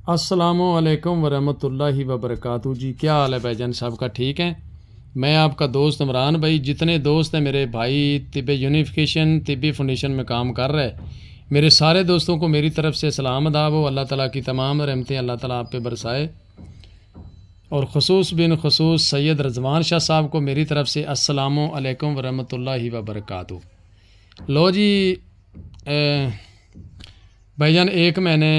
अस्सलामुअलैकुम वरहमतुल्लाहि वबरकातुहू जी। क्या हाल है भाईजान साहब का? ठीक है। मैं आपका दोस्त इमरान भाई। जितने दोस्त हैं मेरे भाई तिब्बे यूनिफिकेशन तिब्बी फाउंडेशन में काम कर रहे हैं, मेरे सारे दोस्तों को मेरी तरफ़ से सलाम अदा हो। अल्लाह ताला की तमाम रहमतें अल्लाह ताला आप पे बरसाए। और ख़ुसूस बिन ख़ुसूस सैयद रज़वान शाह साहब को मेरी तरफ़ से अस्सलामु अलैकुम वरहमतुल्लाहि वबरकातुहू। लो जी भाईजान, एक मैंने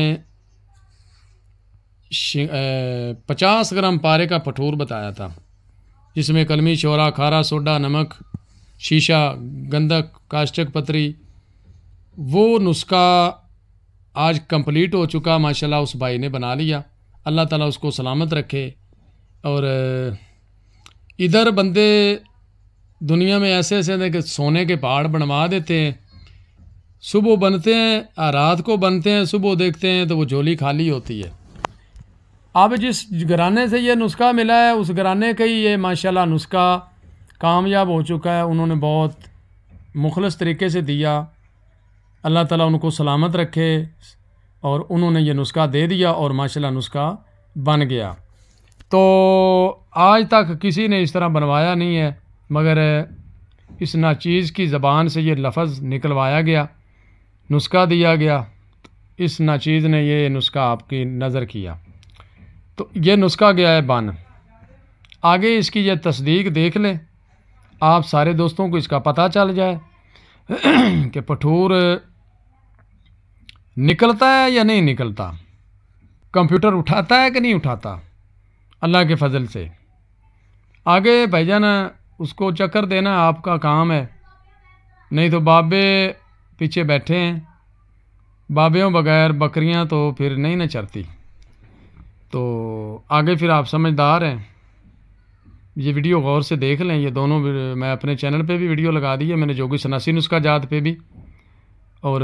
50 ग्राम पारे का पठूर बताया था, जिसमें कलमी, शोरा, खारा, सोडा, नमक, शीशा, गंधक, कास्टिक पतरी, वो नुस्खा आज कंप्लीट हो चुका माशाल्लाह। उस भाई ने बना लिया, अल्लाह ताला उसको सलामत रखे। और इधर बंदे दुनिया में ऐसे ऐसे हैं कि सोने के पहाड़ बनवा देते हैं, सुबह बनते हैं, रात को बनते हैं, सुबह देखते हैं तो वो झोली खाली होती है। अब जिस घराने से ये नुस्खा मिला है, उस घराने का ही ये माशाल्लाह नुस्खा कामयाब हो चुका है। उन्होंने बहुत मुखलस तरीके से दिया, अल्लाह ताला उनको सलामत रखे। और उन्होंने ये नुस्खा दे दिया और माशाल्लाह नुस्खा बन गया। तो आज तक किसी ने इस तरह बनवाया नहीं है, मगर इस नाचीज़ की ज़बान से ये लफ्ज़ निकलवाया गया, नुस्खा दिया गया। इस नाचीज़ ने ये नुस्खा आपकी नज़र किया तो ये नुस्खा गया है बन। आगे इसकी ये तस्दीक देख लें, आप सारे दोस्तों को इसका पता चल जाए कि पठूर निकलता है या नहीं निकलता, कंप्यूटर उठाता है कि नहीं उठाता, अल्लाह के फजल से। आगे भाईजान उसको चक्कर देना आपका काम है, नहीं तो बाबे पीछे बैठे हैं। बाबेयों बगैर बकरियां तो फिर नहीं न चरती। तो आगे फिर आप समझदार हैं, ये वीडियो गौर से देख लें। ये दोनों मैं अपने चैनल पे भी वीडियो लगा दी है, मैंने जोगी सनासी नुस्खा जात पे भी और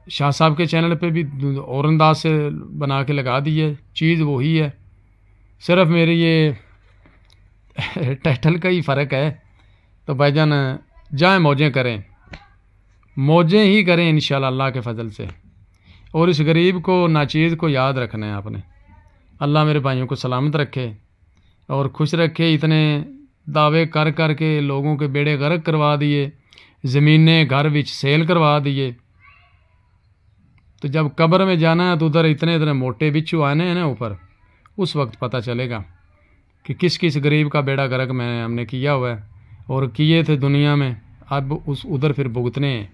शाह साहब के चैनल पे भी और अंदाज से बना के लगा दी है। चीज़ वही है, सिर्फ मेरी ये टाइटल का ही फ़र्क है। तो भाईजान जाएँ मौजें करें, मौजें ही करें इंशाल्लाह अल्लाह के फजल से। और इस गरीब को नाचीज़ को याद रखना है आपने। अल्लाह मेरे भाइयों को सलामत रखे और खुश रखे। इतने दावे कर कर के लोगों के बेड़े गर्क करवा दिए, ज़मीनें घर विच सेल करवा दिए। तो जब कब्र में जाना है तो उधर इतने इतने मोटे बिच्छू आने हैं ना ऊपर, उस वक्त पता चलेगा कि किस किस गरीब का बेड़ा गर्क में हमने किया हुआ है और किए थे दुनिया में। अब उस उधर फिर भुगतने हैं,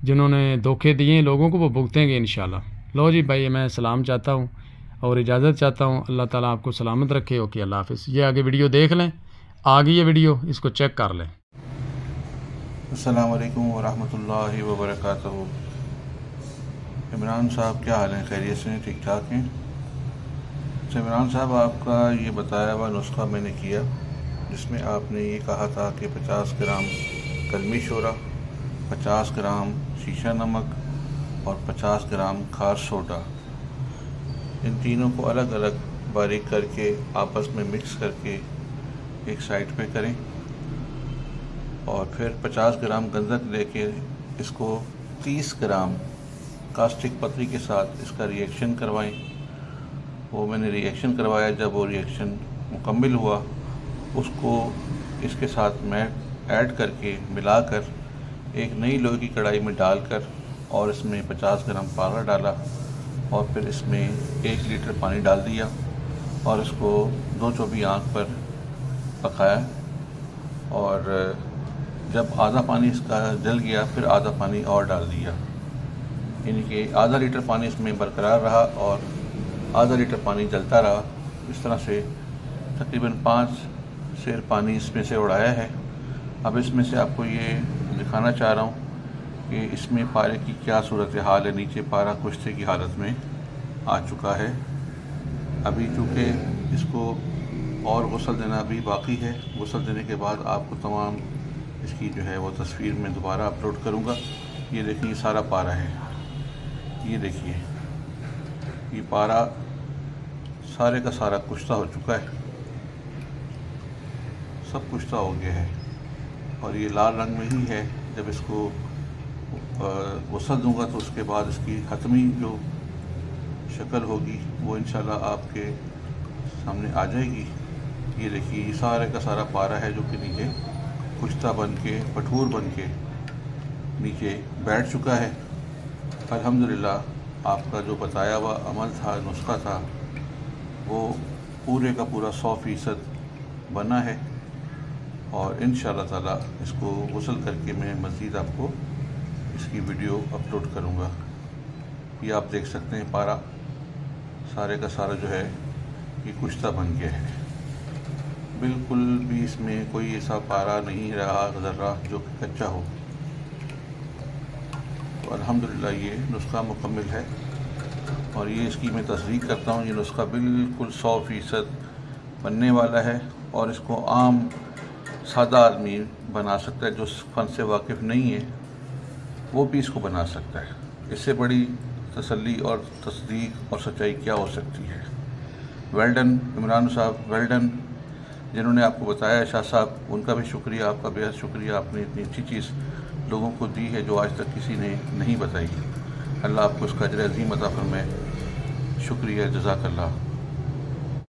जिन्होंने धोखे दिए लोगों को वो भुगतेंगे इंशाल्लाह। लो जी भाई, मैं सलाम चाहता हूँ और इजाज़त चाहता हूँ। अल्लाह ताला आपको सलामत रखे। ओके, अल्लाह हाफ़िज़। ये आगे वीडियो देख लें, आगे ये वीडियो इसको चेक कर लें। अस्सलाम वालेकुम वरहमतुल्लाहि वबरकातुहू। इमरान साहब क्या हाल है? खैरियत से ठीक ठाक हैं? तो इमरान साहब, आपका ये बताया हुआ नुस्खा मैंने किया, जिसमें आपने ये कहा था कि 50 ग्राम कलमी शोरा, 50 ग्राम शीशा नमक और 50 ग्राम खार सोडा, इन तीनों को अलग अलग बारीक करके आपस में मिक्स करके एक साइड पे करें। और फिर 50 ग्राम गंधक लेके इसको 30 ग्राम कास्टिक पतरी के साथ इसका रिएक्शन करवाएं। वो मैंने रिएक्शन करवाया, जब वो रिएक्शन मुकम्मल हुआ उसको इसके साथ मैं ऐड करके मिलाकर एक नई लोहे की कढ़ाई में डालकर और इसमें 50 ग्राम पारा डाला और फिर इसमें 1 लीटर पानी डाल दिया और इसको 2 चौबी आंच पर पकाया। और जब आधा पानी इसका जल गया फिर आधा पानी और डाल दिया, यानी कि आधा लीटर पानी इसमें बरकरार रहा और आधा लीटर पानी जलता रहा। इस तरह से तकरीबन 5 सेर पानी इसमें से उड़ाया है। अब इसमें से आपको ये दिखाना चाह रहा हूँ कि इसमें पारे की क्या सूरत हाल है। नीचे पारा कुश्ते की हालत में आ चुका है। अभी चूँकि इसको और गुसल देना भी बाकी है। गुसल देने के बाद आपको तमाम इसकी जो है वो तस्वीर मैं दोबारा अपलोड करूँगा। ये देखिए, ये सारा पारा है, ये देखिए, ये पारा सारे का सारा कुश्ता हो चुका है, सब कुश्ता हो गया है और ये लाल रंग में ही है। जब इसको गुसल दूंगा तो उसके बाद इसकी हतमी जो शक्ल होगी वो इंशाल्लाह आपके सामने आ जाएगी। ये देखिए, ये सारे का सारा पारा है जो कि नीचे कुश्ता बन के, पठूर बन के नीचे बैठ चुका है। अल्हम्दुलिल्लाह आपका जो बताया हुआ अमल था, नुस्खा था, वो पूरे का पूरा 100% बना है। और इंशाअल्लाह ताला इसको गुस्ल करके मैं मज़ीद आपको इसकी वीडियो अपलोड करूँगा। ये आप देख सकते हैं पारा सारे का सारा जो है ये कुश्ता बन गया है। बिल्कुल भी इसमें कोई ऐसा पारा नहीं रहा ज़र्रा जो कि कच्चा हो। तो अल्हम्दुलिल्लाह ये नुस्खा मुकम्मल है और ये इसकी मैं तस्दीक करता हूँ। ये नुस्खा बिल्कुल 100% बनने वाला है और इसको आम सादा आदमी बना सकता है, जो फ़न से वाकिफ़ नहीं है वो भी इसको बना सकता है। इससे बड़ी तसल्ली और तस्दीक और सच्चाई क्या हो सकती है। वेल डन इमरान साहब, वेल डन। जिन्होंने आपको बताया शाह साहब, उनका भी शुक्रिया, आपका बेहद शुक्रिया। आपने इतनी अच्छी चीज़ लोगों को दी है जो आज तक किसी ने नहीं बताई। अल्लाह आपको उसका अजर अज़ीम अता फरमाए। शुक्रिया, जज़ाकल्लाह।